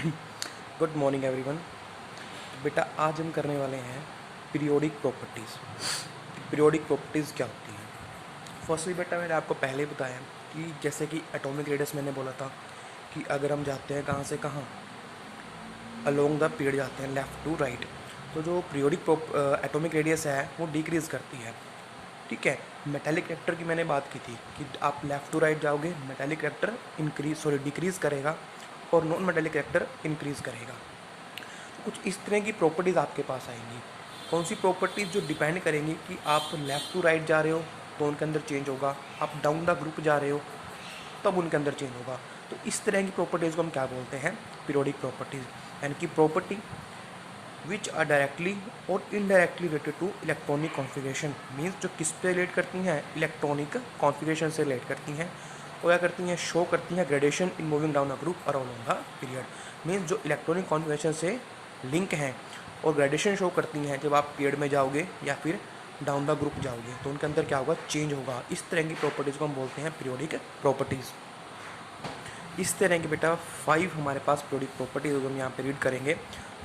Good morning everyone. बेटा आज हम करने वाले हैं पीरियोडिक प्रॉपर्टीज़। पीरियोडिक प्रॉपर्टीज़ क्या होती हैं? फर्स्टली बेटा मैंने आपको पहले ही बताया कि जैसे कि एटॉमिक रेडियस मैंने बोला था कि अगर हम जाते हैं कहाँ से कहाँ, अलोंग द पीरियड जाते हैं लेफ़्ट टू राइट, तो जो पीरियोडिक एटॉमिक रेडियस है वो डिक्रीज़ करती है। ठीक है, मेटालिक कैरेक्टर की मैंने बात की थी कि आप लेफ़्ट टू राइट जाओगे, मेटालिक कैरेक्टर डिक्रीज़ करेगा और नॉन मेटालिक कैरेक्टर इंक्रीज़ करेगा। तो कुछ इस तरह की प्रॉपर्टीज़ आपके पास आएंगी। कौन सी प्रॉपर्टीज़? जो डिपेंड करेंगी कि आप लेफ़्ट टू राइट जा रहे हो तो उनके अंदर चेंज होगा, आप डाउन द ग्रुप जा रहे हो तब उनके अंदर चेंज होगा। तो इस तरह की प्रॉपर्टीज़ को हम क्या बोलते हैं? Periodic properties. यानी कि प्रॉपर्टी विच आर डायरेक्टली और indirectly related to electronic configuration. Means जो किस पे रिलेट करती हैं? इलेक्ट्रॉनिक कॉन्फ़िगरेशन से रिलेट करती हैं। और क्या करती हैं? शो करती हैं gradation in moving down a group around the period. Means जो इलेक्ट्रॉनिक कॉन्फ़िगरेशन से लिंक हैं और ग्रेडेशन शो करती हैं जब आप पीरियड में जाओगे या फिर डाउन द ग्रुप जाओगे तो उनके अंदर क्या होगा? चेंज होगा। इस तरह की प्रॉपर्टीज़ को हम बोलते हैं पीरियोडिक प्रॉपर्टीज़। इस तरह के बेटा 5 हमारे पास पीरियोडिक प्रॉपर्टीज हम यहाँ पे रीड करेंगे।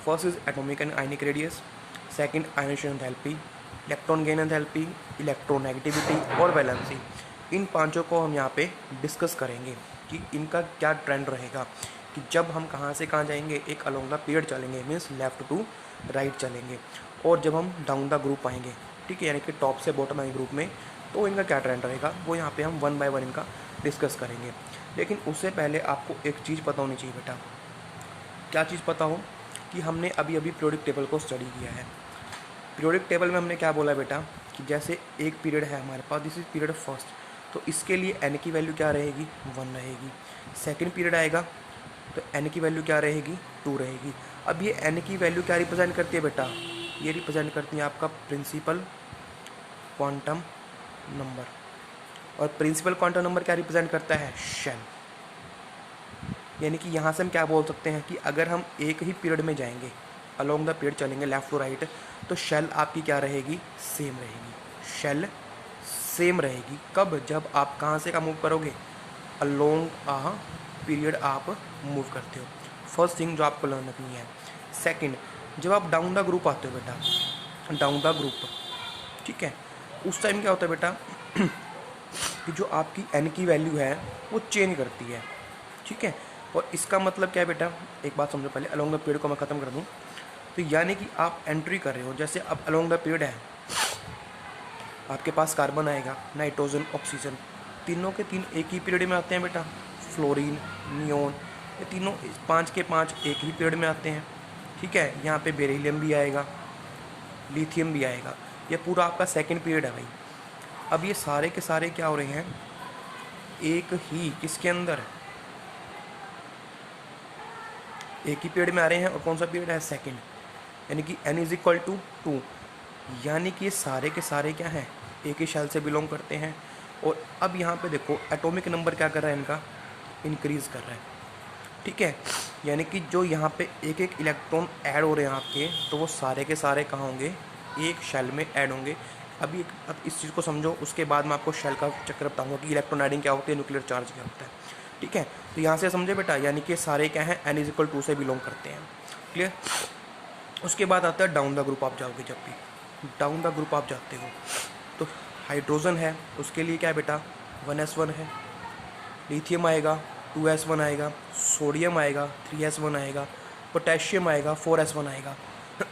First is atomic and ionic radius, second ionisation enthalpy, electron gain enthalpy, electronegativity और वैलेंसी। इन पांचों को हम यहाँ पे डिस्कस करेंगे कि इनका क्या ट्रेंड रहेगा, कि जब हम कहाँ से कहाँ जाएंगे, एक अलोंग द पीरियड चलेंगे मीन्स लेफ्ट टू राइट चलेंगे, और जब हम डाउन द ग्रुप आएंगे, ठीक है, यानी कि टॉप से बॉटम आए ग्रुप में, तो इनका क्या ट्रेंड रहेगा वो यहाँ पे हम वन बाय वन इनका डिस्कस करेंगे। लेकिन उससे पहले आपको एक चीज़ पता होनी चाहिए बेटा। क्या चीज़ पता हो? कि हमने अभी अभी पीरियोडिक टेबल को स्टडी किया है। पीरियोडिक टेबल में हमने क्या बोला बेटा कि जैसे एक पीरियड है हमारे पास, दिस इज पीरियड फर्स्ट, तो इसके लिए एन की वैल्यू क्या रहेगी? 1 रहेगी। सेकेंड पीरियड आएगा तो एन की वैल्यू क्या रहेगी? 2 रहेगी। अब ये एन की वैल्यू क्या रिप्रेजेंट करती है बेटा? ये रिप्रेजेंट करती है आपका प्रिंसिपल क्वांटम नंबर। और प्रिंसिपल क्वांटम नंबर क्या रिप्रेजेंट करता है? शेल। यानी कि यहाँ से हम क्या बोल सकते हैं कि अगर हम एक ही पीरियड में जाएंगे, अलोंग द पीरियड चलेंगे लेफ्ट टू राइट, तो शेल आपकी क्या रहेगी? सेम रहेगी। शेल सेम रहेगी। कब? जब आप कहाँ से का मूव करोगे? अलोंग आ पीरियड आप मूव करते हो। फर्स्ट थिंग जो आपको लर्न रखनी है। सेकंड, जब आप डाउन द ग्रुप आते हो बेटा, डाउन द ग्रुप, ठीक है, उस टाइम क्या होता है बेटा कि जो आपकी एन की वैल्यू है वो चेंज करती है। ठीक है, और इसका मतलब क्या है बेटा? एक बात समझो पहले, अलोंग द पीरियड को मैं ख़त्म कर दूँ तो यानी कि आप एंट्री कर रहे हो, जैसे अब अलोंग द पीरियड है, आपके पास कार्बन आएगा, नाइट्रोजन, ऑक्सीजन, तीनों के तीन एक ही पीरियड में आते हैं बेटा। फ्लोरीन, नियोन, ये तीनों 5 के 5 एक ही पीरियड में आते हैं। ठीक है, यहाँ पे बेरिलियम भी आएगा, लिथियम भी आएगा। ये पूरा आपका सेकेंड पीरियड है भाई। अब ये सारे के सारे क्या हो रहे हैं? एक ही किसके अंदर? एक ही पीरियड में आ रहे हैं। और कौन सा पीरियड है? सेकंड। यानी कि n इज इक्वल टू 2। यानी कि ये सारे के सारे क्या हैं? एक ही शेल से बिलोंग करते हैं। और अब यहाँ पे देखो एटॉमिक नंबर क्या कर रहा है इनका? इंक्रीज़ कर रहा है। ठीक है, यानी कि जो यहाँ पे एक एक इलेक्ट्रॉन ऐड हो रहे हैं आपके, तो वो सारे के सारे कहाँ होंगे? एक शेल में ऐड होंगे। अब इस चीज़ को समझो, उसके बाद मैं आपको शेल का चक्कर बताऊंगा कि इलेक्ट्रॉन एडिंग क्या होती है, न्यूक्लियर चार्ज क्या होता है। ठीक है, तो यहाँ से समझे बेटा, यानी कि सारे क्या हैं? n इज इक्वल 2 से बिलोंग करते हैं। क्लियर? उसके बाद आता है डाउन द ग्रुप। आप जाओगे, जब भी डाउन द ग्रुप आप जाते हो तो हाइड्रोजन है, उसके लिए क्या है बेटा? 1s1 है। लिथियम आएगा, 2s1 आएगा। सोडियम आएगा, 3s1 आएगा। पोटेशियम आएगा, 4s1 आएगा।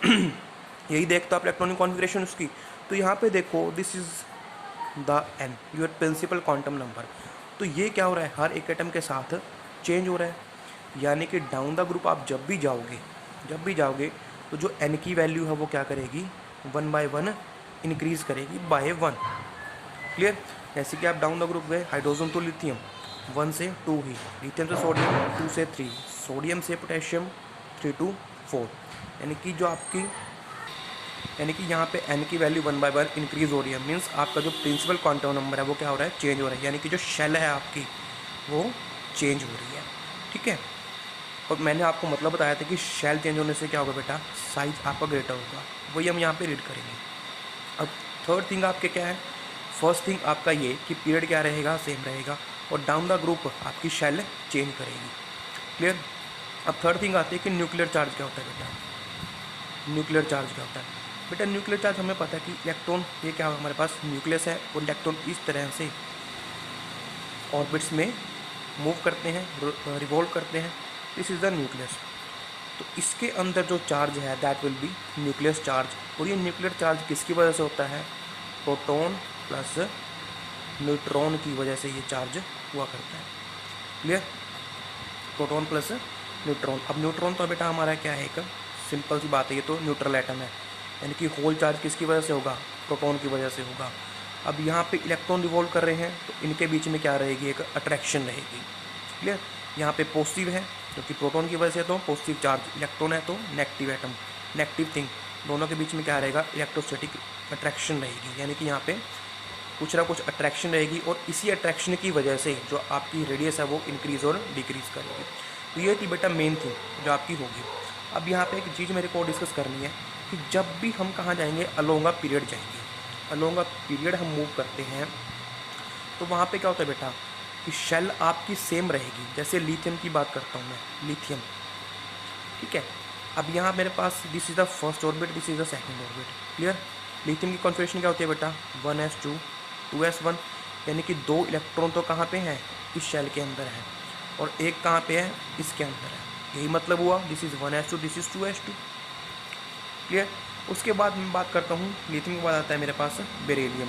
यही देखते हो आप इलेक्ट्रॉनिक कॉन्फ़िगरेशन उसकी। तो यहाँ पे देखो, this is the n, your principal quantum number. तो ये क्या हो रहा है? हर एक एटम के साथ चेंज हो रहा है। यानी कि डाउन द ग्रुप आप जब भी जाओगे तो जो n की वैल्यू है वो क्या करेगी? 1 बाय 1 इंक्रीज़ करेगी बाय 1। क्लियर? जैसे कि आप डाउन द ग्रुप गए, हाइड्रोजन तो लिथियम 1 से 2 ही, लिथियम से सोडियम 2 से 3, सोडियम से पोटेशियम 3 to 4। यानी कि यहाँ पे n की वैल्यू 1 बाय 1 इंक्रीज़ हो रही है। मीन्स आपका जो प्रिंसिपल क्वांटम नंबर है वो क्या हो रहा है? चेंज हो रहा है। यानी कि जो शेल है आपकी वो चेंज हो रही है। ठीक है, और मैंने आपको मतलब बताया था कि शेल चेंज होने से क्या होगा बेटा? साइज आपका ग्रेटर होगा। वही हम यहाँ पे रीड करेंगे। अब थर्ड थिंग आपके क्या है? फर्स्ट थिंग आपका ये कि पीरियड क्या रहेगा? सेम रहेगा। और डाउन द ग्रुप आपकी शेल चेंज करेगी। क्लियर? अब थर्ड थिंग आती है कि न्यूक्लियर चार्ज क्या होता है बेटा। न्यूक्लियर चार्ज क्या होता है बेटा? न्यूक्लियर चार्ज हमें पता है कि इलेक्ट्रॉन, ये क्या है, हमारे पास न्यूक्लियस है और इलेक्ट्रॉन इस तरह से ऑर्बिट्स में मूव करते हैं, रिवॉल्व करते हैं। This is the nucleus. तो इसके अंदर जो चार्ज है that will B nucleus charge. और ये न्यूक्लियर चार्ज किसकी वजह से होता है? प्रोटॉन प्लस न्यूट्रॉन की वजह से ये चार्ज हुआ करता है। क्लियर? Proton plus neutron. अब न्यूट्रॉन तो बेटा हमारा क्या है, एक सिंपल सी बात है, ये तो न्यूट्रल एटम है, यानी कि होल चार्ज किसकी वजह से होगा? प्रोटॉन की वजह से होगा। अब यहाँ पे इलेक्ट्रॉन रिवॉल्व कर रहे हैं तो इनके बीच में क्या रहेगी? एक अट्रैक्शन रहेगी। क्लियर? यहाँ पे पॉजिटिव है क्योंकि प्रोटॉन की वजह से तो पॉजिटिव चार्ज, इलेक्ट्रॉन है तो नेगेटिव एटम, नेगेटिव थिंग, दोनों के बीच में क्या रहेगा? इलेक्ट्रोस्टैटिक अट्रैक्शन रहेगी, यानी कि यहाँ पे कुछ ना कुछ अट्रैक्शन रहेगी और इसी अट्रैक्शन की वजह से जो आपकी रेडियस है वो इंक्रीज़ और डिक्रीज़ करेगी। तो ये थी बेटा मेन थिंग जो आपकी होगी। अब यहाँ पे एक चीज़ मेरे को डिस्कस करनी है कि जब भी हम कहाँ जाएंगे, अलोंग अ पीरियड जाएंगे। अलोंग अ पीरियड हम मूव करते हैं तो वहाँ पे क्या होता है बेटा कि शेल आपकी सेम रहेगी। जैसे लिथियम की बात करता हूँ मैं, लिथियम, ठीक है। अब यहाँ मेरे पास this is the first orbit, this is the second orbit. Clear? Lithium की कॉन्फिगरेशन क्या होती है बेटा? 1s2 2s1, यानी कि 2 इलेक्ट्रॉन तो कहाँ पे हैं? इस शेल के अंदर है और एक कहाँ पे है? इसके अंदर है। यही मतलब हुआ, this is 1s2, this is 2s2। Clear? उसके बाद मैं बात करता हूँ, लिथियम के बाद आता है मेरे पास बेरिलियम।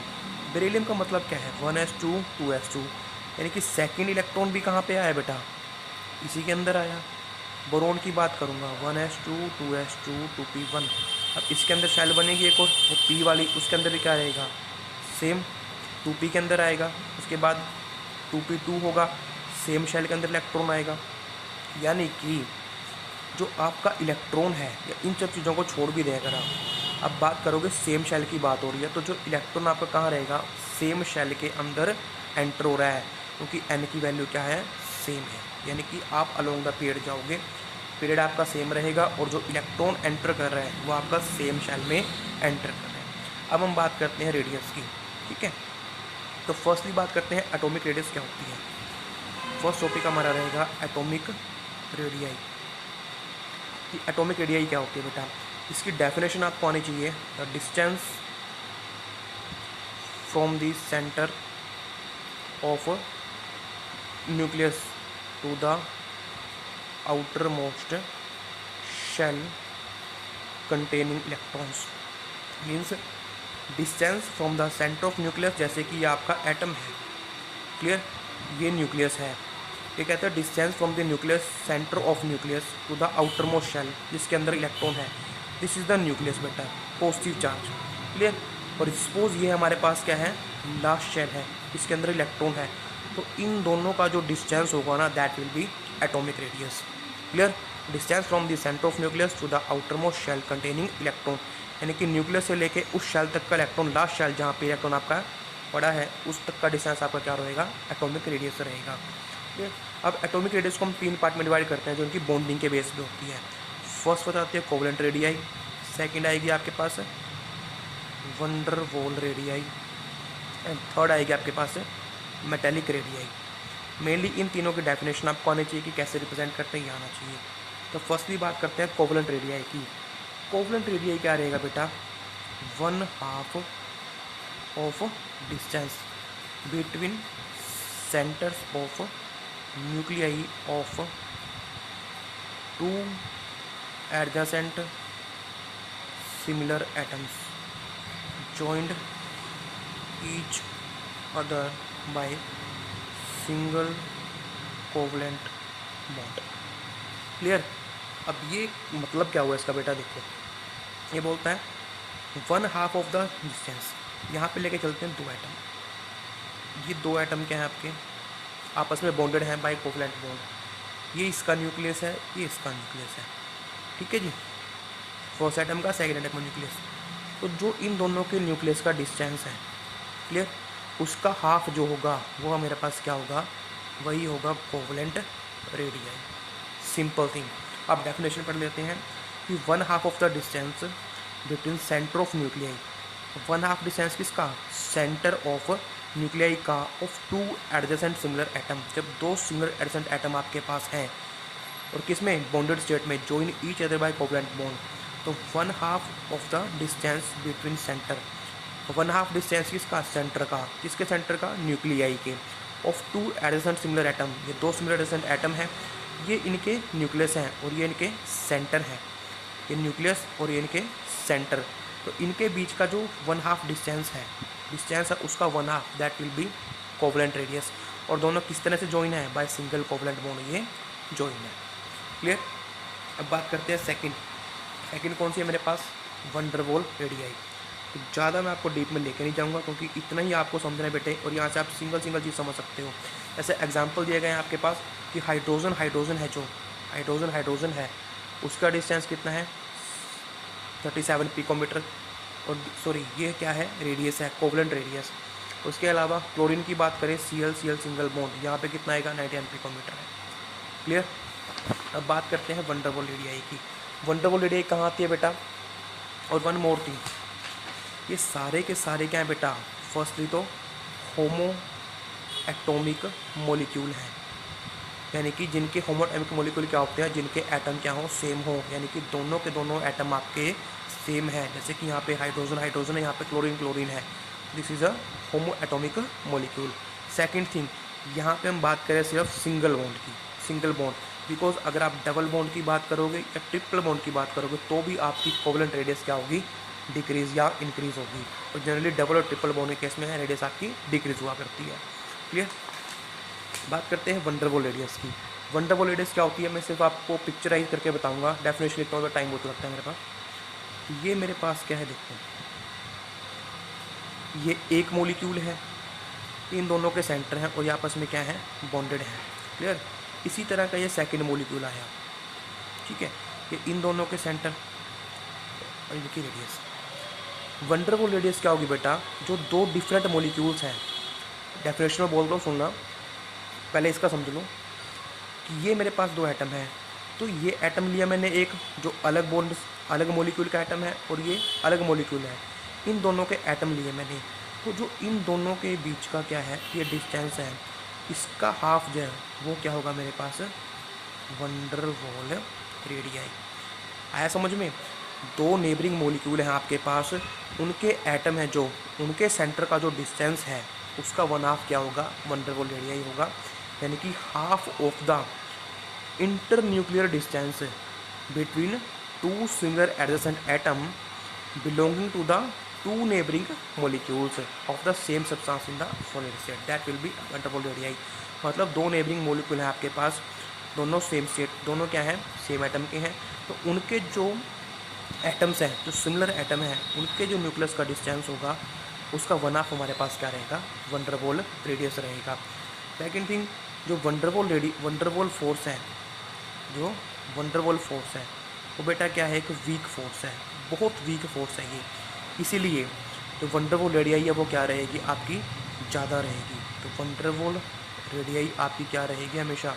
बेरिलियम का मतलब क्या है? 1s2 2s2, यानी कि सेकेंड इलेक्ट्रॉन भी कहाँ पे आया बेटा? इसी के अंदर आया। बोरोन की बात करूँगा, 1s2 2s2 2p1। अब इसके अंदर शेल बनेगी एक और, वो p वाली, उसके अंदर भी क्या रहेगा? सेम 2p के अंदर आएगा। उसके बाद 2p2 होगा, सेम शेल के अंदर इलेक्ट्रॉन आएगा। यानी कि जो आपका इलेक्ट्रॉन है, या इन सब चीज़ों को छोड़ भी दें अगर आप अब बात करोगे, सेम शेल की बात हो रही है, तो जो इलेक्ट्रॉन आपका कहाँ रहेगा? सेम शेल के अंदर एंटर हो रहा है, क्योंकि n की वैल्यू क्या है? सेम है। यानी कि आप अलोंग द पीरियड जाओगे, पीरियड आपका सेम रहेगा और जो इलेक्ट्रॉन एंटर कर रहा है वो आपका सेम शेल में एंटर कर रहा है। अब हम बात करते हैं रेडियस की, ठीक है। तो फर्स्टली बात करते हैं एटॉमिक रेडियस क्या होती है। फर्स्ट टॉपिक हमारा रहेगा एटॉमिक रेडियाई। एटॉमिक रेडियाई क्या होती है बेटा? इसकी डेफिनेशन आपको आनी चाहिए, the distance from the centre of nucleus to the outermost shell containing electrons. Means distance from the centre of nucleus, जैसे कि ये आपका एटम है। क्लियर? ये न्यूक्लियस है, ये कहते हैं distance from the nucleus, centre of nucleus to the outermost shell, जिसके अंदर इलेक्ट्रॉन है। दिस इज़ द न्यूक्लियस बेटा, पॉजिटिव चार्ज। क्लियर? और सपोज ये हमारे पास क्या है? लास्ट शेल है, इसके अंदर इलेक्ट्रॉन है, तो इन दोनों का जो डिस्टेंस होगा ना, that will be atomic radius. Clear? Distance from the centre of nucleus to the outermost shell containing electron, यानी कि न्यूक्लियस से लेके उस शेल तक का इलेक्ट्रॉन, लास्ट शेल जहाँ पे इलेक्ट्रॉन आपका पड़ा है, उस तक का डिस्टेंस आपका क्या रहेगा? एटॉमिक रेडियस रहेगा। अब एटॉमिक रेडियस को हम 3 पार्ट में डिवाइड करते हैं जो उनकी बॉन्डिंग के बेस पे होती है। फर्स्ट बताते हैं कोवलेंट रेडियाई, सेकंड आएगी आपके पास van der Waals radii, and third आएगी आपके पास मेटेलिक रेडियाई। मेनली इन तीनों की डेफिनेशन आपको आनी चाहिए कि कैसे रिप्रेजेंट करते हैं, ये आना चाहिए। तो फर्स्टली बात करते हैं कोवलेंट रेडियाई की। कोवलेंट रेडियाई क्या रहेगा बेटा? 1/2 of distance between centres of nuclei of 2 adjacent similar atoms joined each other by single covalent bond। Clear? अब ये मतलब क्या हुआ इसका बेटा? देखो, ये बोलता है 1/2 ऑफ द डिस्टेंस, यहाँ पे लेके चलते हैं 2 एटम। ये 2 एटम क्या है आपके? आपस में बॉन्डेड हैं बाय कोवलेंट बॉन्ड। ये इसका न्यूक्लियस है, ये इसका न्यूक्लियस है, ठीक है जी। फर्स्ट एटम का, सेकंड एटम का न्यूक्लियस। तो जो इन दोनों के न्यूक्लियस का डिस्टेंस है, क्लियर, उसका हाफ जो होगा वो मेरे पास क्या होगा? वही होगा कोवलेंट रेडियाई। Simple thing. अब डेफिनेशन पढ़ लेते हैं कि 1/2 of the distance between centre of nuclei. 1/2 distance किसका? सेंटर ऑफ न्यूक्लियाई का, ऑफ 2 एडजेसेंट सिमिलर एटम। जब 2 सिमिलर एडजेसेंट एटम आपके पास हैं और किस में, बॉन्डेड स्टेट में, join each other by covalent bond. तो 1/2 of the distance between center, 1/2 distance किसका, सेंटर का, किसके सेंटर का, न्यूक्लियाई के, ऑफ 2 एडजेसेंट सिमिलर एटम, ये 2 सिमिलर एडजेसेंट एटम है, ये इनके न्यूक्लियस हैं और ये इनके सेंटर हैं, ये न्यूक्लियस और ये इनके सेंटर। तो इनके बीच का जो 1/2 डिस्टेंस है उसका 1/2 that will B covalent radius. और दोनों किस तरह से जॉइन है, बाय सिंगल कोवलेंट बॉन्ड ये जॉइन है। क्लियर। अब बात करते हैं सेकंड कौन सी है मेरे पास, वन डेर वाल रेडियाई। तो ज़्यादा मैं आपको डीप में लेके नहीं जाऊँगा क्योंकि इतना ही आपको समझना है बेटे, और यहाँ से आप सिंगल चीज़ समझ सकते हो। ऐसे एग्जांपल दिए गए हैं आपके पास कि हाइड्रोजन है, जो हाइड्रोजन है उसका डिस्टेंस कितना है, 37 पिकोमीटर, और सॉरी ये क्या है, रेडियस है, कोवलेंट रेडियस। उसके अलावा क्लोरीन की बात करें, Cl सिंगल बॉन्ड, यहाँ पे कितना आएगा, 99 पिकोमीटर है। क्लियर। अब बात करते हैं वन डेर वाल रेडियाई की। वन डेर वाल रेडियाई कहाँ आती है बेटा, और वन मोर थिंग, ये सारे के सारे क्या है बेटा, फर्स्टली तो होमो एटॉमिक मॉलिक्यूल हैं, यानी कि जिनके होमो एटॉमिक मॉलिक्यूल क्या होते हैं, जिनके एटम क्या हो, सेम हो, यानी कि दोनों के दोनों एटम आपके सेम है। जैसे कि यहाँ पे हाइड्रोजन है, यहाँ पे क्लोरीन है, this is a homo atomic molecule. Second thing, यहाँ पे हम बात करें सिर्फ सिंगल बॉन्ड, बिकॉज अगर आप डबल बॉन्ड की बात करोगे या ट्रिपल बॉन्ड की बात करोगे तो भी आपकी कोवलेंट रेडियस क्या होगी, डिक्रीज या इंक्रीज होगी। और जनरली डबल और ट्रिपल बॉन्ड के केस में रेडियस आपकी डिक्रीज हुआ करती है। क्लियर। बात करते हैं वन डेर वाल रेडियस की। वन डेर वाल रेडियस क्या होती है, मैं सिर्फ आपको पिक्चराइज करके बताऊंगा, डेफिनेशन लिखता हूँ तो टाइम बहुत लगता है मेरे पास। तो ये मेरे पास क्या है, देखो ये एक मॉलिक्यूल है, इन दोनों के सेंटर हैं और ये आपस में क्या है, बॉन्डेड है। क्लियर। इसी तरह का ये सेकंड मॉलिक्यूल आया, ठीक है, ये इन दोनों के सेंटर और इनकी रेडियस। वन डेर वाल रेडियस क्या होगी बेटा, जो 2 डिफरेंट मॉलिक्यूल्स हैं, डेफिनेशन में बोल दो, सुन लो पहले इसका समझ लो कि ये मेरे पास 2 एटम है, तो ये एटम लिया मैंने एक जो अलग मॉलिक्यूल का एटम है और ये अलग मॉलिक्यूल है, इन दोनों के एटम लिए मैंने, तो जो इन दोनों के बीच का क्या है, ये डिस्टेंस है, इसका हाफ जो है वो क्या होगा मेरे पास, वन डेर वाल रेडियाई। आया समझ में। 2 नेबरिंग मॉलिक्यूल हैं आपके पास, उनके एटम है जो, उनके सेंटर का जो डिस्टेंस है उसका 1/2 क्या होगा, वन डेर वाल रेडियाई होगा, यानी कि half of the internuclear distance between 2 similar adjacent atom belonging to the 2 neighboring molecules of the same substance in the solid state, that will be van der Waals radii। मतलब 2 neighbouring molecule हैं आपके पास, दोनों same state, दोनों क्या हैं, same atom के हैं, तो उनके जो एटम्स हैं, जो सिमिलर एटम हैं, उनके जो न्यूक्लियस का डिस्टेंस होगा उसका 1/2 हमारे पास क्या रहेगा, वन डेर वाल रेडियस रहेगा। सेकेंड थिंग, जो वन डेर वाल फोर्स है, जो वन डेर वाल फोर्स है वो बेटा क्या है, एक वीक फोर्स है, बहुत वीक फोर्स है ये, इसीलिए जो वन डेर वाल रेडियाई है वो क्या रहेगी, आपकी ज़्यादा रहेगी। तो वन डेर वाल रेडियाई आपकी क्या रहेगी, हमेशा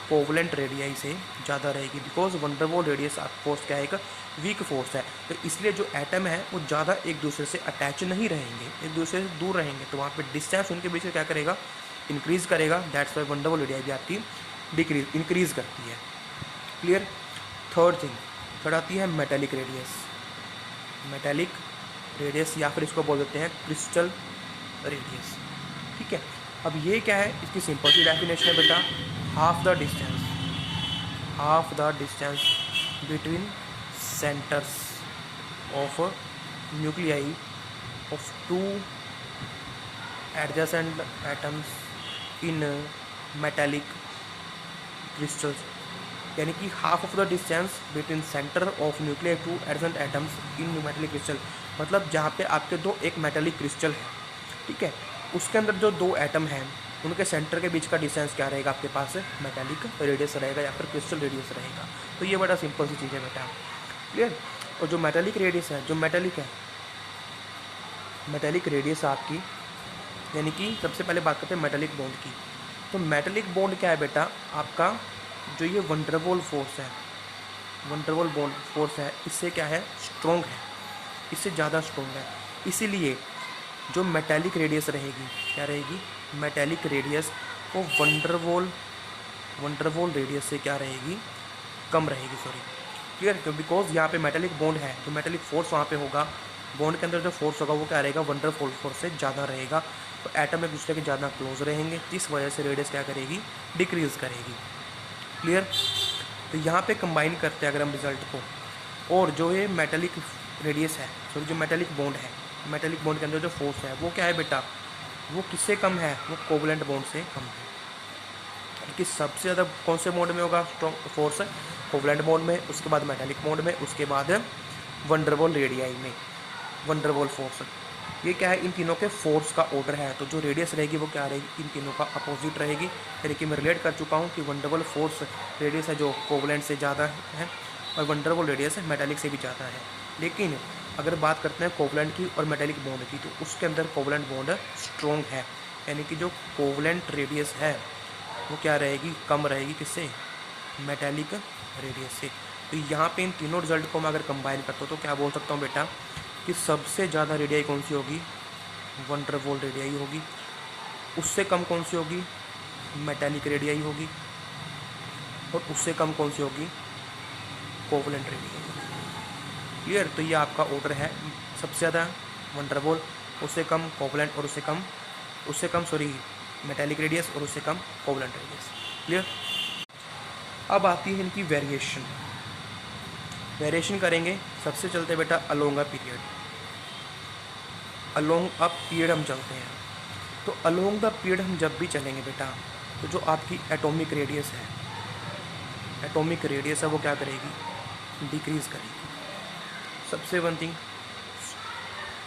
कोवलेंट रेडियाई से ज़्यादा रहेगी, बिकॉज वन डेर वाल रेडियस फोर्स क्या है, एक वीक फोर्स है, तो इसलिए जो एटम है वो ज़्यादा एक दूसरे से अटैच नहीं रहेंगे, एक दूसरे से दूर रहेंगे, तो वहाँ पे डिस्टेंस उनके बीच में क्या करेगा, इंक्रीज़ करेगा। दैट्स वाई वन डेर वाल रेडियाई भी आपकी इंक्रीज़ करती है। क्लियर। थर्ड आती है मेटेलिक रेडियस, या फिर इसको बोल देते हैं क्रिस्टल रेडियस। ठीक है। अब ये क्या है, इसकी सिंपल सी डेफिनेशन है बेटा, half the distance between centres of nuclei of 2 adjacent atoms in metallic crystals, यानी कि half of the distance between centre of nuclear 2 adjacent atoms in metallic crystal, मतलब जहाँ पे आपके एक मेटेलिक क्रिस्टल है, ठीक है, उसके अंदर जो 2 एटम हैं उनके सेंटर के बीच का डिस्टेंस क्या रहेगा आपके पास, मेटेलिक रेडियस रहेगा या फिर क्रिस्टल रेडियस रहेगा। तो ये बड़ा सिंपल सी चीज़ है बेटा। क्लियर। और जो मेटेलिक रेडियस है, मेटेलिक रेडियस आपकी, यानी कि सबसे पहले बात करते हैं मेटेलिक बॉन्ड की। तो मेटेलिक बॉन्ड क्या है बेटा, आपका जो ये वन डेर वाल फोर्स है, वन डेर वाल बॉन्ड फोर्स है, इससे क्या है, स्ट्रॉन्ग है, इससे ज़्यादा स्ट्रॉन्ग है। इसीलिए जो मेटेलिक रेडियस रहेगी, क्या रहेगी, मेटेलिक रेडियस वो वन डेर वाल वंडरवॉल रेडियस से क्या रहेगी, कम रहेगी, सॉरी, क्लियर। बिकॉज यहाँ पे मेटेलिक बॉन्ड है तो मेटेलिक फोर्स वहाँ पे होगा, बॉन्ड के अंदर जो फोर्स होगा वो क्या रहेगा, वंडरवॉल फोर्स से ज़्यादा रहेगा। तो एटम एक दूसरे के ज़्यादा क्लोज रहेंगे, जिस वजह से रेडियस क्या करेगी, डिक्रीज करेगी, क्लियर। तो यहाँ पे कंबाइन करते हैं अगर हम रिजल्ट को, और जो ये मेटेलिक रेडियस है, सॉरी जो मेटेलिक बॉन्ड है, मेटेलिक बॉन्ड के अंदर जो फोर्स है वो क्या है बेटा, वो किससे कम है, वो कोवलेंट बॉन्ड से कम है। कि सबसे ज़्यादा कौन से बॉन्ड में होगा स्ट्रॉन्ग फोर्स, कोवलेंट बॉन्ड में, उसके बाद मेटेलिक बॉन्ड में, उसके बाद वंडरवॉल रेडियाई में, वंडरवॉल फोर्स। ये क्या है, इन तीनों के फोर्स का ऑर्डर है। तो जो रेडियस रहेगी वो क्या रहेगी, इन तीनों का अपोजिट रहेगी। यानी कि मैं रिलेट कर चुका हूँ कि वंडरवॉल फोर्स रेडियस है जो कोवलेंट से ज़्यादा है, और वंडरवॉल रेडियस मेटेलिक से भी ज़्यादा है। लेकिन अगर बात करते हैं कोवलेंट की और मेटेलिक बॉन्ड की, तो उसके अंदर कोवलेंट बॉन्ड स्ट्रॉन्ग है। यानी कि जो कोवलेंट रेडियस है वो क्या रहेगी, कम रहेगी, किससे, मेटेलिक रेडियस से। तो यहाँ पे इन तीनों रिजल्ट को मैं अगर कंबाइन करता हूँ तो क्या बोल सकता हूँ बेटा कि सबसे ज़्यादा रेडियाई कौन सी होगी, वंडरवॉल रेडियाई होगी। उससे कम कौन सी होगी, मेटेलिक रेडियाई होगी। और उससे कम कौन सी होगी, कोवलेंट रेडियाई होगी, क्लियर। तो ये आपका ऑर्डर है, सबसे ज़्यादा वंडरवॉल, उससे कम कोवलेंट, और उससे कम सॉरी मेटेलिक रेडियस, और उससे कम कोवलेंट रेडियस, क्लियर। अब आती है इनकी वेरिएशन। वेरिएशन करेंगे, सबसे चलते बेटा along a period. Along a period हम चलते हैं, तो अलोंग द पीरियड हम जब भी चलेंगे बेटा, तो जो आपकी एटॉमिक रेडियस है, एटॉमिक रेडियस है वो क्या करेगी, डिक्रीज करेगी। सबसे वन थिंग,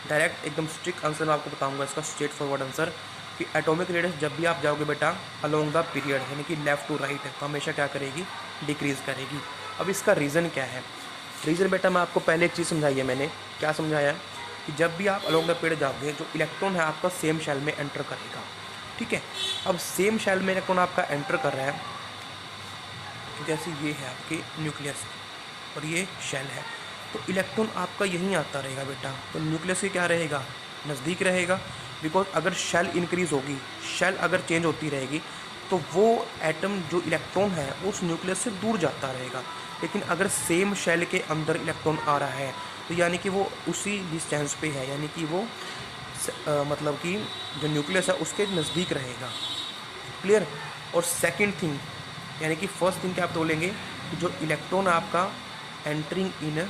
डायरेक्ट एकदम स्ट्रिक्ट आंसर मैं आपको बताऊंगा इसका, स्ट्रेट फॉरवर्ड आंसर, कि एटॉमिक रेडियस जब भी आप जाओगे बेटा अलोंग द पीरियड, यानी कि लेफ्ट टू राइट, तो हमेशा क्या करेगी, डिक्रीज करेगी। अब इसका रीज़न क्या है, रीज़न बेटा मैं आपको पहले एक चीज़ समझाई है, मैंने क्या समझाया कि जब भी आप अलोंग द पीरियड जाओगे, जो इलेक्ट्रॉन है आपका सेम शेल में एंटर करेगा, ठीक है। अब सेम शेल में इलेक्ट्रॉन आपका एंटर कर रहा है, जैसे ये है आपके न्यूक्लियस और ये शेल है, तो इलेक्ट्रॉन आपका यहीं आता रहेगा बेटा, तो न्यूक्लियस से क्या रहेगा, नज़दीक रहेगा। बिकॉज अगर शेल इंक्रीज़ होगी, शेल अगर चेंज होती रहेगी, तो वो एटम जो इलेक्ट्रॉन है उस न्यूक्लियस से दूर जाता रहेगा। लेकिन अगर सेम शेल के अंदर इलेक्ट्रॉन आ रहा है, तो यानी कि वो उसी डिस्टेंस पे है, यानी कि वो मतलब कि जो न्यूक्लियस है उसके नज़दीक रहेगा, क्लियर। और सेकंड थिंग, यानी कि फर्स्ट थिंग क्या आप बोलेंगे कि जो इलेक्ट्रॉन आपका एंटरिंग इन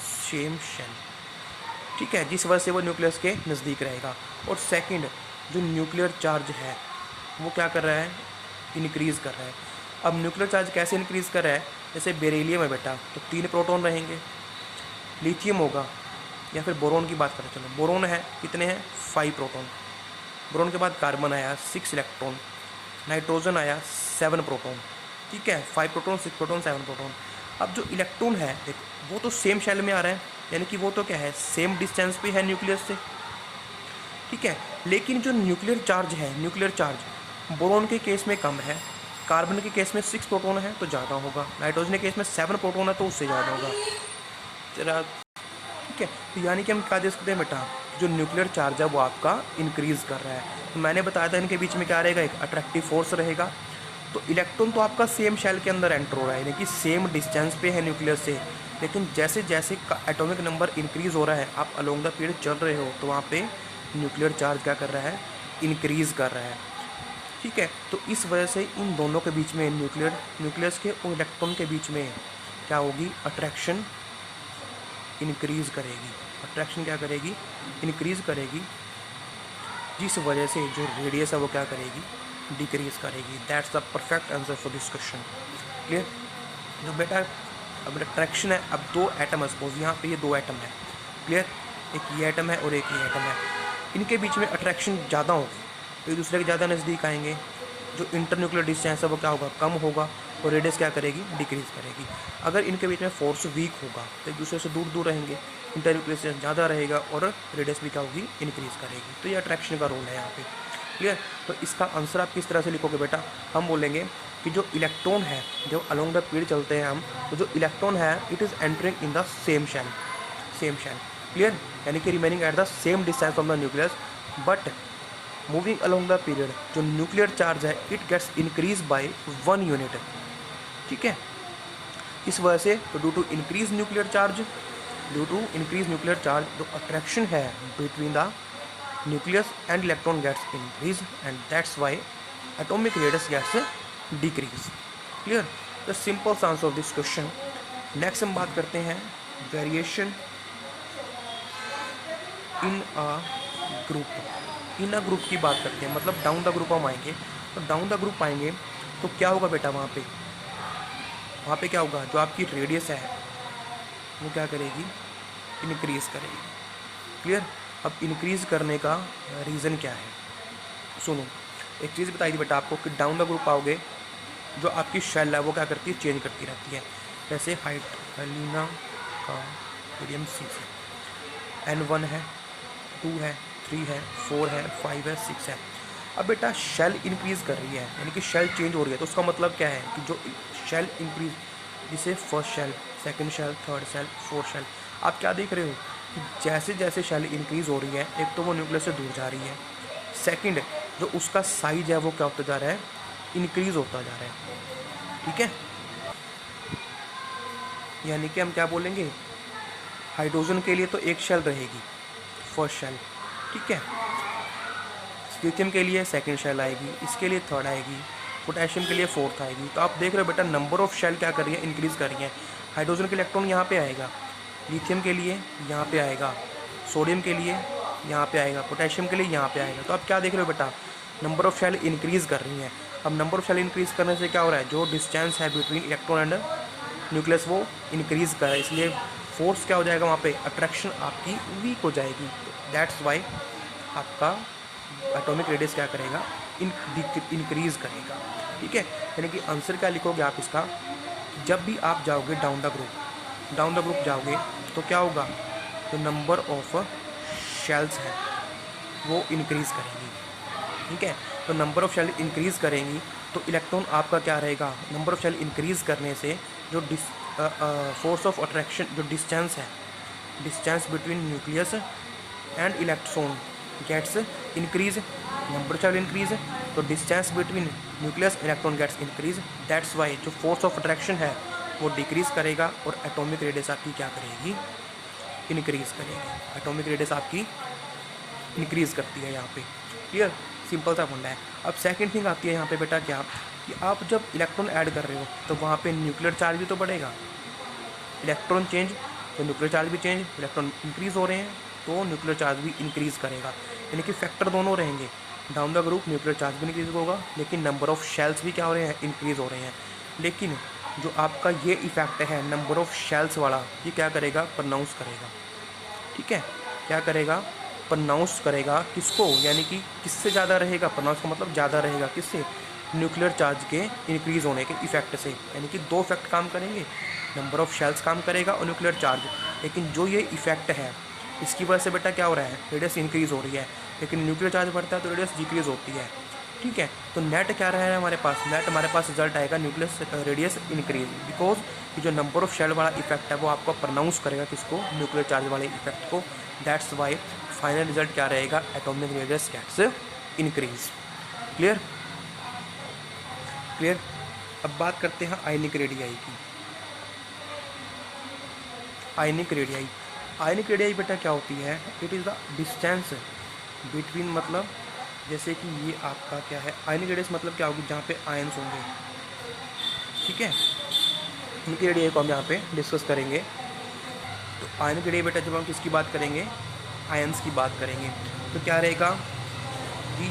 सेम शेल, ठीक है, जिस वजह से वो न्यूक्लियस के नज़दीक रहेगा। और सेकंड, जो न्यूक्लियर चार्ज है वो क्या कर रहा है, इंक्रीज़ कर रहा है। अब न्यूक्लियर चार्ज कैसे इंक्रीज़ कर रहा है, जैसे बेरिलियम है बेटा, तो 3 प्रोटॉन रहेंगे, लिथियम होगा, या फिर बोरोन की बात करें, चलो बोरोन है, कितने हैं, 5 प्रोटॉन। बोरोन के बाद कार्बन आया 6 इलेक्ट्रॉन, नाइट्रोजन आया 7 प्रोटॉन, ठीक है, 5 प्रोटॉन 6 प्रोटॉन 7 प्रोटॉन। अब जो इलेक्ट्रॉन है देखो, वो तो सेम शेल में आ रहा है, यानी कि वो तो क्या है, सेम डिस्टेंस पे है न्यूक्लियस से, ठीक है। लेकिन जो न्यूक्लियर चार्ज है, न्यूक्लियर चार्ज बोरोन के केस में कम है, कार्बन के केस में 6 प्रोटॉन है तो ज़्यादा होगा, नाइट्रोजन के केस में 7 प्रोटॉन है तो उससे ज़्यादा होगा, जरा, ठीक है। तो यानी कि हम क्या दे सकते हैं बेटा, जो न्यूक्लियर चार्ज है वो आपका इंक्रीज़ कर रहा है। तो मैंने बताया था इनके बीच में क्या रहेगा, एक अट्रैक्टिव फोर्स रहेगा। तो इलेक्ट्रॉन तो आपका सेम शेल के अंदर एंटर हो रहा है, यानी कि सेम डिस्टेंस पे है न्यूक्लियस से, लेकिन जैसे जैसे एटॉमिक नंबर इंक्रीज़ हो रहा है, आप अलोंग द पीरियड चल रहे हो, तो वहाँ पे न्यूक्लियर चार्ज क्या कर रहा है, इंक्रीज़ कर रहा है, ठीक है। तो इस वजह से इन दोनों के बीच में, न्यूक्लियस के और इलेक्ट्रॉन के बीच में क्या होगी, अट्रैक्शन इंक्रीज़ करेगी। अट्रैक्शन क्या करेगी, इंक्रीज़ करेगी, जिस वजह से जो रेडियस है वो क्या करेगी, डिक्रीज करेगी। That's the perfect answer for this question, clear. जो बेटा अब अट्रैक्शन है, अब 2 एटम है, सपोज यहाँ पे ये 2 एटम है, क्लियर, एक ये एटम है और एक ये एटम है, इनके बीच में अट्रैक्शन ज़्यादा होगी, तो एक दूसरे के ज़्यादा नज़दीक आएंगे, जो इंटरन्यूक्लियर डिस्टेंस है वो क्या होगा, कम होगा, और रेडियस क्या करेगी, डिक्रीज करेगी। अगर इनके बीच में फोर्स वीक होगा तो एक दूसरे से दूर दूर रहेंगे, इंटरन्यूक्लियर डिस्टेंस ज़्यादा रहेगा और रेडियस भी क्या होगी, इंक्रीज़ करेगी। तो ये अट्रैक्शन का रोल है यहाँ पे, क्लियर। तो इसका आंसर आप किस तरह से लिखोगे बेटा, हम बोलेंगे कि जो इलेक्ट्रॉन है, जो अलोंग द पीरियड चलते हैं हम, तो जो इलेक्ट्रॉन है it is entering in the same shell, same shell, clear, यानी कि remaining at the same distance from the nucleus, moving along the period जो न्यूक्लियर चार्ज है it gets increase by 1 unit, ठीक है। इस वजह से तो due to increase nuclear charge the attraction है between the nucleus and electron gets increase and that's why atomic radius gets decrease. Clear, the simple answer of this question. Next हम बात करते हैं वेरिएशन इन अ ग्रुप की बात करते हैं, मतलब डाउन द ग्रुप हम आएंगे। तो डाउन द ग्रुप आएंगे तो क्या होगा बेटा, वहाँ पे क्या होगा, जो आपकी रेडियस है वो क्या करेगी, इंक्रीज करेगी। क्लियर, अब इंक्रीज करने का रीज़न क्या है, सुनो। एक चीज़ बताई थी बेटा आपको कि डाउन द ग्रुप आओगे जो आपकी शेल है वो क्या करती है, चेंज करती रहती है। जैसे हाइट लीना का मीडियम सी से N1 है, 2 है, 3 है, 4 है, 5 है, 6 है। अब बेटा शेल इंक्रीज़ कर रही है, यानी कि शेल चेंज हो रही है, तो उसका मतलब क्या है कि जो शेल इंक्रीज, जिसे first shell, second shell, third shell, fourth shell, आप क्या देख रहे हो कि जैसे जैसे शेल इंक्रीज़ हो रही है, एक तो वो न्यूक्लियस से दूर जा रही है, सेकंड जो उसका साइज है वो क्या होता जा रहा है, इंक्रीज़ होता जा रहा है, ठीक है। यानी कि हम क्या बोलेंगे, हाइड्रोजन के लिए तो एक शेल रहेगी, फर्स्ट शेल, ठीक है। लिथियम के लिए सेकंड शेल आएगी, इसके लिए थर्ड आएगी, पोटेशियम के लिए फोर्थ आएगी। तो आप देख रहे हो बेटा नंबर ऑफ शेल क्या कर रही है, इंक्रीज़ कर रही है। हाइड्रोजन के इलेक्ट्रॉन यहाँ पे आएगा, लिथियम के लिए यहाँ पे आएगा, सोडियम के लिए यहाँ पे आएगा, पोटेशियम के लिए यहाँ पे आएगा। तो आप क्या देख रहे हो बेटा, नंबर ऑफ शेल इंक्रीज़ कर रही हैं। अब नंबर ऑफ शेल इंक्रीज़ करने से क्या हो रहा है, जो डिस्टेंस है बिटवीन इलेक्ट्रॉन एंड न्यूक्लियस वो इंक्रीज़ कर रहा है, इसलिए फोर्स क्या हो जाएगा वहाँ पे, अट्रैक्शन आपकी वीक हो जाएगी। दैट्स वाई आपका एटॉमिक रेडियस क्या करेगा, इंक्रीज़ करेगा, ठीक है। यानी कि आंसर क्या लिखोगे आप इसका, जब भी आप जाओगे डाउन द ग्रुप जाओगे तो क्या होगा, जो नंबर ऑफ शेल्स है वो इंक्रीज़ करेंगी, ठीक है। तो नंबर ऑफ शेल इंक्रीज़ करेंगी तो इलेक्ट्रॉन आपका क्या रहेगा, नंबर ऑफ शेल इंक्रीज़ करने से जो फोर्स ऑफ अट्रैक्शन, जो डिस्टेंस है, distance between nucleus and electron gets increase, number of shell increase, तो distance between nucleus electron gets increase. That's why जो फोर्स ऑफ अट्रैक्शन है वो डिक्रीज़ करेगा और एटॉमिक रेडियस आपकी क्या करेगी, इंक्रीज़ करेगी। एटॉमिक रेडियस आपकी इंक्रीज़ करती है यहाँ पे। क्लियर, सिंपल सा फंडा है। अब सेकंड थिंग आती है यहाँ पे बेटा क्या, कि आप जब इलेक्ट्रॉन ऐड कर रहे हो तो वहाँ पे न्यूक्लियर चार्ज भी तो बढ़ेगा, इलेक्ट्रॉन चेंज तो न्यूक्लियर चार्ज भी चेंज, इलेक्ट्रॉन इंक्रीज़ हो रहे हैं तो न्यूक्लियर चार्ज भी इंक्रीज़ करेगा। यानी कि फैक्टर दोनों रहेंगे, down the group nuclear charge भी इंक्रीज़ होगा, लेकिन नंबर ऑफ शेल्स भी क्या हो रहे हैं, इंक्रीज़ हो रहे हैं। लेकिन जो आपका ये इफेक्ट है नंबर ऑफ शेल्स वाला, ये क्या करेगा, प्रोनाउंस करेगा, ठीक है। क्या करेगा, प्रोनाउंस करेगा किसको, यानी कि किससे ज़्यादा रहेगा, प्रोनाउंस का मतलब ज़्यादा रहेगा किससे, न्यूक्लियर चार्ज के इंक्रीज़ होने के इफेक्ट से। यानी कि दो इफेक्ट काम करेंगे, नंबर ऑफ शेल्स काम करेगा और न्यूक्लियर चार्ज। लेकिन जो ये इफेक्ट है इसकी वजह से बेटा क्या हो रहा है, रेडियस इंक्रीज़ हो रही है, लेकिन न्यूक्लियर चार्ज बढ़ता है तो रेडियस डिक्रीज़ होती है, ठीक है। तो नेट क्या रहा है हमारे पास, नेट हमारे पास रिजल्ट आएगा न्यूक्लियस रेडियस इंक्रीज, बिकॉज कि जो नंबर ऑफ शेल वाला इफेक्ट है वो आपको प्रोनाउंस करेगा किसको, न्यूक्लियर चार्ज वाले इफेक्ट को। दैट्स वाई फाइनल रिजल्ट क्या रहेगा, atomic radius gets increase. Clear. अब बात करते हैं आयनिक रेडियाई की। आयनिक रेडियाई बेटा क्या होती है, it is the distance between, मतलब जैसे कि ये आपका क्या है, आयनिक रेडियस मतलब क्या होगी, जहाँ पे आयन्स होंगे, ठीक है। इनकी रेडियाई को हम यहाँ पे डिस्कस करेंगे। तो आयनिक रेडियाई बेटा जब हम किसकी बात करेंगे, आयन्स की बात करेंगे, तो क्या रहेगा, the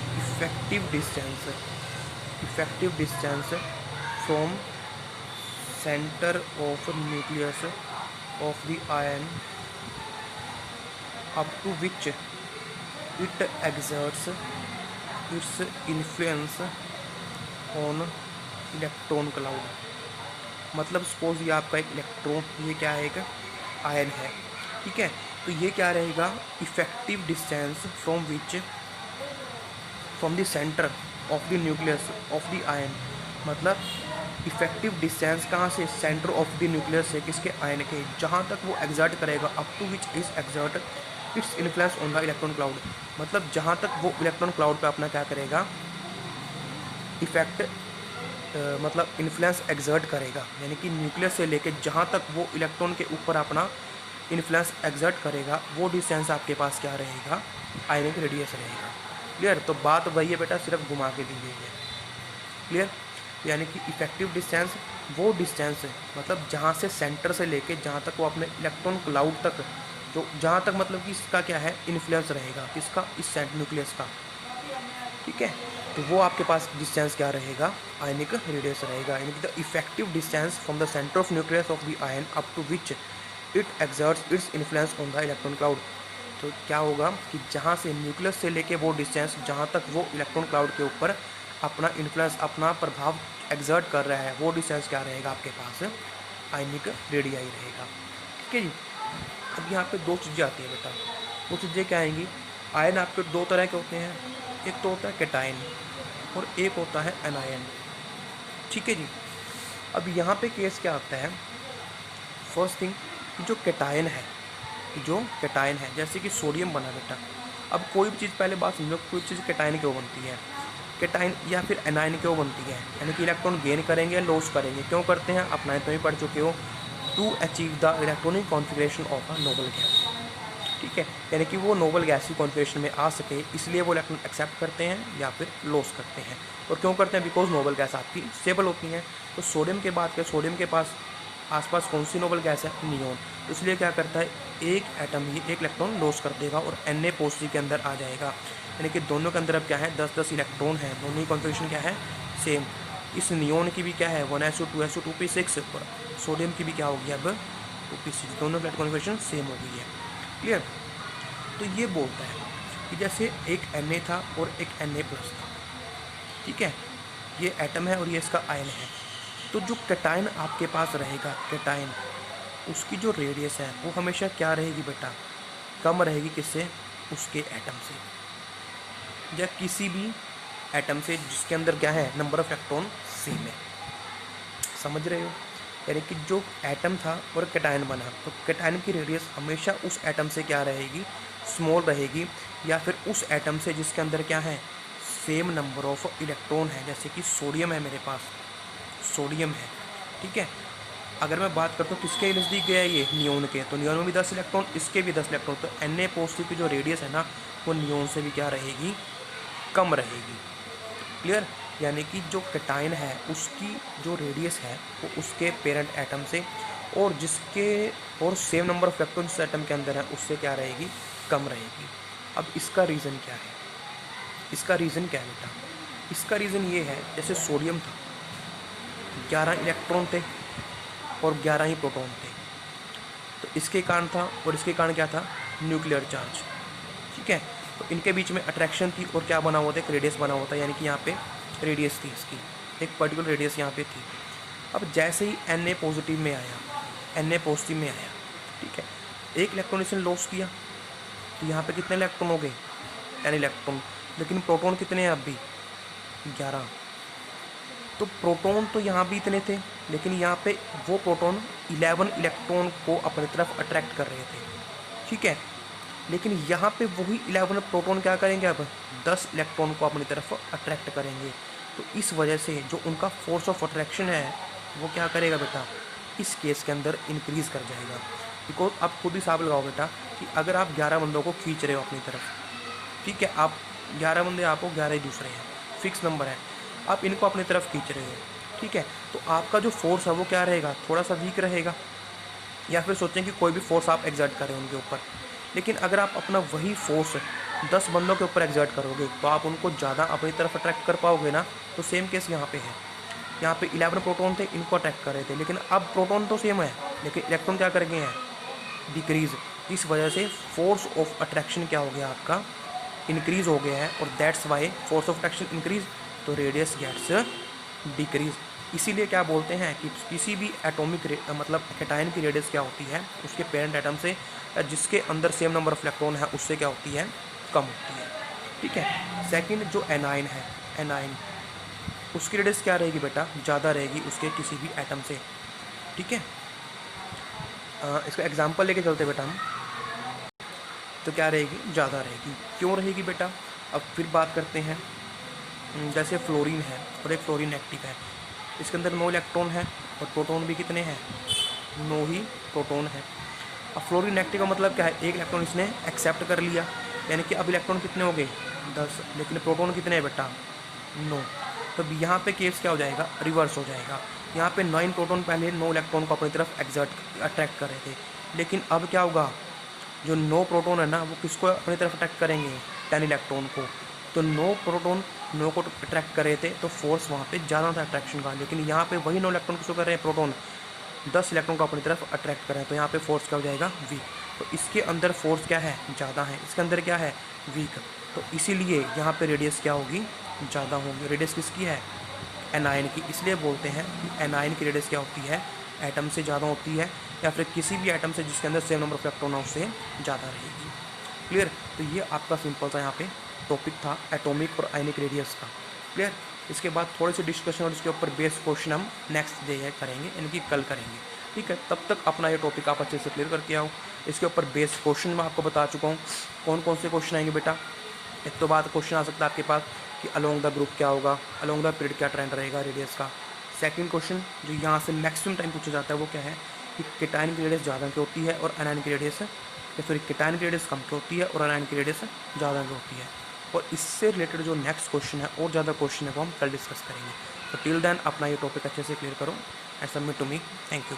effective distance from centre of nucleus of the ion up to which it exerts its influence on electron cloud। मतलब सपोज ये आपका एक इलेक्ट्रॉन, ये क्या है, एक आयन है, ठीक है। तो ये क्या रहेगा, effective distance from the centre of the nucleus of the ion, मतलब इफेक्टिव डिस्टेंस कहाँ से, सेंटर ऑफ द न्यूक्लियस से, किसके, आयन के, जहाँ तक वो एग्जर्ट करेगा, up to which is exert its influence on the electron cloud, मतलब जहाँ तक वो इलेक्ट्रॉन क्लाउड पे अपना क्या करेगा, इफेक्ट मतलब इन्फ्लुएंस एग्जर्ट करेगा, यानी कि न्यूक्लियस से लेके जहाँ तक वो इलेक्ट्रॉन के ऊपर अपना इन्फ्लुएंस एग्जर्ट करेगा वो डिस्टेंस आपके पास क्या रहेगा, आयनिक रेडियस रहेगा। क्लियर? तो बात वही है बेटा, सिर्फ घुमा के दी गई है। क्लियर? यानी कि इफेक्टिव डिस्टेंस वो डिस्टेंस है, मतलब जहाँ से सेंटर से लेके जहाँ तक वो अपने इलेक्ट्रॉन क्लाउड तक, जो जहाँ तक मतलब कि इसका क्या है, इन्फ्लुएंस रहेगा, किसका, इस सेंट न्यूक्लियस का। ठीक है, तो वो आपके पास डिस्टेंस क्या रहेगा, आयनिक रेडियस रहेगा, यानी कि the effective distance from the centre of nucleus of the ion up to which it exerts its influence on the electron cloud. तो क्या होगा कि जहाँ से न्यूक्लियस से लेके वो डिस्टेंस जहाँ तक वो इलेक्ट्रॉन क्लाउड के ऊपर अपना इन्फ्लुएंस, अपना प्रभाव एक्सर्ट कर रहा है, वो डिस्टेंस क्या रहेगा आपके पास, आयनिक रेडियाई रहेगा। ठीक है जी। अब यहाँ पे दो चीज़ें आती हैं बेटा, वो चीज़ें क्या आएंगी, आयन आपके दो तरह के होते हैं, एक तो होता है कैटायन और एक होता है एनायन। ठीक है जी। अब यहाँ पे केस क्या आता है, फर्स्ट थिंग, जो कैटायन है, जो कैटायन है, जैसे कि सोडियम बना बेटा। अब कोई भी चीज़, पहले बात समझो, कोई चीज़ कैटायन क्यों बनती है, कैटायन या फिर एनायन क्यों बनती है, यानी कि इलेक्ट्रॉन गेन करेंगे, लॉस करेंगे, क्यों करते हैं, अपना तो ही पढ़ चुके हो, to achieve the electronic configuration of a noble gas. ठीक है, यानी कि वो नोबल गैस की कॉन्फिगरेशन में आ सके, इसलिए वो इलेक्ट्रॉन एक्सेप्ट करते हैं या फिर लॉस करते हैं। और क्यों करते हैं, बिकॉज नोबल गैस आपकी स्टेबल होती हैं। तो सोडियम के बाद, सोडियम के पास आसपास कौन सी नोबल गैस है, नियोन, तो इसलिए क्या करता है, एक एटम ही एक इलेक्ट्रॉन लॉस कर देगा और Na पॉजिटिव के अंदर आ जाएगा, यानी कि दोनों के अंदर अब क्या है, 10-10 इलेक्ट्रॉन है, दोनों ही कॉन्फिगरेशन क्या है, सेम। इस नियोन की भी क्या है, 1s2 2s2 2p6, और सोडियम की भी क्या होगी अब 2p6, दोनों की कॉन्फिगरेशन सेम हो गई है। क्लियर? तो ये बोलता है कि जैसे एक Na था और एक Na प्लस था, ठीक है, ये एटम है और ये इसका आयन है, तो जो कैटायन आपके पास रहेगा, कैटायन, उसकी जो रेडियस है वो हमेशा क्या रहेगी बेटा, कम रहेगी, किससे, उसके एटम से, या किसी भी एटम से जिसके अंदर क्या है, नंबर ऑफ इलेक्ट्रॉन सेम है। समझ रहे हो? यानी कि जो एटम था और कैटायन बना, तो कैटायन की रेडियस हमेशा उस एटम से क्या रहेगी, स्मॉल रहेगी, या फिर उस एटम से जिसके अंदर क्या है, सेम नंबर ऑफ इलेक्ट्रॉन है। जैसे कि सोडियम है, मेरे पास सोडियम है, ठीक है, अगर मैं बात करता हूँ किसके नज़दीक गया है, ये नियोन के, तो नियोन में भी 10 इलेक्ट्रॉन, इसके भी 10 इलेक्ट्रॉन, तो Na पॉजिटिव की जो रेडियस है ना, वो नियोन से भी क्या रहेगी, कम रहेगी। क्लियर? यानी कि जो कैटायन है उसकी जो रेडियस है वो उसके पेरेंट एटम से, और जिसके और सेम नंबर ऑफ इलेक्ट्रॉन जिस एटम के अंदर है उससे क्या रहेगी, कम रहेगी। अब इसका रीज़न क्या है, इसका रीज़न क्या है बेटा, इसका रीज़न ये है, जैसे सोडियम था, 11 इलेक्ट्रॉन थे और 11 ही प्रोटॉन थे, तो इसके कारण था, और इसके कारण क्या था, न्यूक्लियर चार्ज। ठीक है, तो इनके बीच में अट्रैक्शन थी और क्या बना हुआ था, एक रेडियस बना हुआ था, यानी कि यहाँ पे रेडियस थी इसकी, एक पर्टिकुलर रेडियस यहाँ पे थी। अब जैसे ही Na पॉजिटिव में आया, Na पॉजिटिव में आया, ठीक है, एक इलेक्ट्रॉन इसने लॉस किया, तो यहाँ पे कितने इलेक्ट्रॉन हो गए, 10 इलेक्ट्रॉन, लेकिन प्रोटॉन कितने हैं अब भी, 11। तो प्रोटॉन तो यहाँ भी इतने थे, लेकिन यहाँ पे वो प्रोटॉन 11 इलेक्ट्रॉन को अपनी तरफ अट्रैक्ट कर रहे थे। ठीक है, लेकिन यहाँ पे वही 11 प्रोटॉन क्या करेंगे, अब 10 इलेक्ट्रॉन को अपनी तरफ अट्रैक्ट करेंगे। तो इस वजह से जो उनका फोर्स ऑफ अट्रैक्शन है वो क्या करेगा बेटा, इस केस के अंदर इंक्रीज़ कर जाएगा। बिकॉज आप खुद ही हिसाब लगाओ बेटा कि अगर आप 11 बंदों को खींच रहे हो अपनी तरफ, ठीक है, आप 11 बंदे, आपको 11 ही दूसरे हैं, फिक्स नंबर है, आप इनको अपनी तरफ खींच रहे हो, ठीक है, तो आपका जो फोर्स है वो क्या रहेगा, थोड़ा सा वीक रहेगा। या फिर सोचें कि कोई भी फोर्स आप एग्जर्ट करें उनके ऊपर, लेकिन अगर आप अपना वही फोर्स 10 बंदों के ऊपर एग्जर्ट करोगे तो आप उनको ज़्यादा अपनी तरफ अट्रैक्ट कर पाओगे ना। तो सेम केस यहाँ पे है, यहाँ पे 11 प्रोटॉन थे, इनको अट्रैक्ट कर रहे थे, लेकिन अब प्रोटॉन तो सेम है, लेकिन इलेक्ट्रॉन क्या कर गए हैं, डिक्रीज़। इस वजह से फोर्स ऑफ अट्रैक्शन क्या हो गया, आपका इंक्रीज़ हो गया है, और that's why force of attraction increase, तो रेडियस गेट्स डिक्रीज। इसीलिए क्या बोलते हैं कि किसी भी एटॉमिक मतलब कैटायन की रेडियस क्या होती है, उसके पेरेंट एटम से जिसके अंदर सेम नंबर ऑफ इलेक्ट्रॉन है उससे क्या होती है, कम होती है। ठीक है, सेकंड जो एनाइन है, एनाइन, उसकी रेडियस क्या रहेगी बेटा, ज़्यादा रहेगी उसके किसी भी एटम से। ठीक है, इसका एग्जांपल लेके चलते बेटा हम। तो क्या रहेगी, ज़्यादा रहेगी। क्यों रहेगी बेटा, अब फिर बात करते हैं। जैसे फ्लोरीन है और एक फ्लोरीन एक्टिव है, इसके अंदर 9 इलेक्ट्रॉन है और प्रोटॉन भी कितने हैं, 9 ही प्रोटॉन है। अब फ्लोरीन एक्टिव का मतलब क्या है, एक इलेक्ट्रॉन इसने एक्सेप्ट कर लिया, यानी कि अब इलेक्ट्रॉन कितने हो गए, 10, लेकिन प्रोटॉन कितने हैं बेटा, 9। तो यहाँ पे केस क्या हो जाएगा, रिवर्स हो जाएगा। यहाँ पे 9 प्रोटॉन पहले 9 इलेक्ट्रॉन को अपनी तरफ अट्रैक्ट कर रहे थे, लेकिन अब क्या होगा, जो 9 प्रोटॉन है ना वो किसको अपनी तरफ अट्रैक्ट करेंगे, 10 इलेक्ट्रॉन को। तो 9 प्रोटॉन 9 को अट्रैक्ट कर रहे थे, तो फोर्स वहाँ पे ज़्यादा था अट्रैक्शन का, लेकिन यहाँ पे वही 9 इलेक्ट्रॉन किसको कर रहे हैं, प्रोटॉन 10 इलेक्ट्रॉन को अपनी तरफ अट्रैक्ट कर रहे हैं, तो यहाँ पे फोर्स क्या हो जाएगा, वीक। तो इसके अंदर फोर्स क्या है, ज़्यादा है, इसके अंदर क्या है, वीक। तो इसीलिए यहाँ पे रेडियस क्या होगी, ज़्यादा होगी। रेडियस किसकी है, एनायन की। इसलिए बोलते हैं कि एनायन की रेडियस क्या होती है, एटम से ज़्यादा होती है, या फिर किसी भी एटम से जिसके अंदर सेम नंबर ऑफ इलेक्ट्रॉन है उससे ज़्यादा रहेगी। क्लियर। तो ये आपका सिंपल सा यहाँ पे टॉपिक था एटॉमिक और आयनिक रेडियस का। क्लियर। इसके बाद थोड़ी सी डिस्कशन और इसके ऊपर बेस क्वेश्चन हम नेक्स्ट डे करेंगे, यानी कि कल करेंगे। ठीक है, तब तक अपना ये टॉपिक आप अच्छे से क्लियर करके आओ। इसके ऊपर बेस क्वेश्चन मैं आपको बता चुका हूँ कौन कौन से क्वेश्चन आएंगे बेटा। एक तो बात क्वेश्चन आ सकता है आपके पास कि अलोंग द ग्रुप क्या होगा, अलोंग द पीरियड क्या ट्रेंड रहेगा रेडियस का। सेकंड क्वेश्चन जो यहाँ से मैक्सिमम टाइम पूछा जाता है वो क्या है कि केटायन की रेडियस ज़्यादा की होती है और एनायन की रेडियस, या सॉरी केटायन की रेडियस कम की होती है और एनायन की रेडियस ज़्यादा की होती है। और इससे रिलेटेड जो नेक्स्ट क्वेश्चन है और ज़्यादा क्वेश्चन है वो हम कल डिस्कस करेंगे। तो टिल देन अपना ये टॉपिक अच्छे से क्लियर करो and submit to me. Thank you.